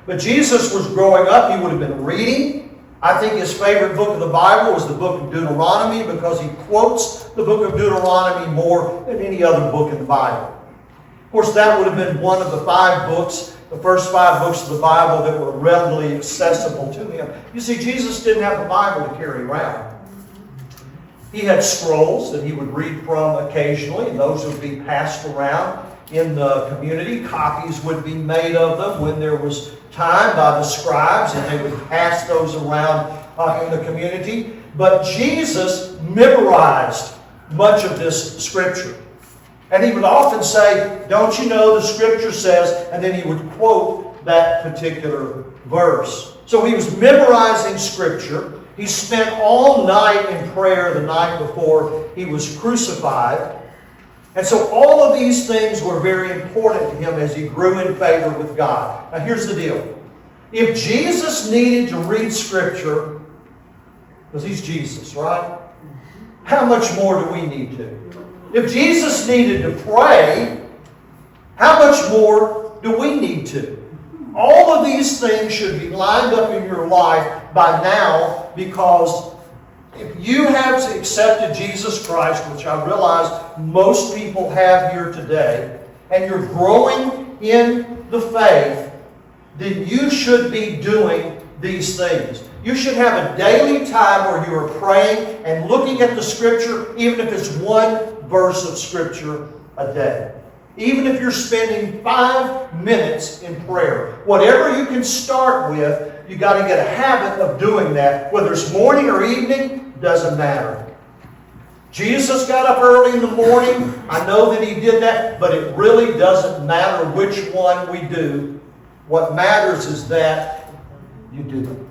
But Jesus was growing up. He would have been reading. I think his favorite book of the Bible was the book of Deuteronomy because he quotes the book of Deuteronomy more than any other book in the Bible. Of course, that would have been one of the 5 books, the first 5 books of the Bible that were readily accessible to him. You see, Jesus didn't have the Bible to carry around. He had scrolls that he would read from occasionally, and those would be passed around in the community. Copies would be made of them when there was time by the scribes, and they would pass those around in the community. But Jesus memorized much of this Scripture. And he would often say, don't you know the Scripture says, and then he would quote that particular verse. So he was memorizing Scripture. He spent all night in prayer the night before he was crucified. And so all of these things were very important to him as he grew in favor with God. Now here's the deal. If Jesus needed to read Scripture, because he's Jesus, right? How much more do we need to? If Jesus needed to pray, how much more do we need to? All of these things should be lined up in your life by now, because if you have accepted Jesus Christ, which I realize most people have here today, and you're growing in the faith, then you should be doing these things. You should have a daily time where you are praying and looking at the Scripture, even if it's one verse of Scripture a day. Even if you're spending 5 minutes in prayer. Whatever you can start with, you got to get a habit of doing that. Whether it's morning or evening, doesn't matter. Jesus got up early in the morning. I know that he did that, but it really doesn't matter which one we do. What matters is that you do them.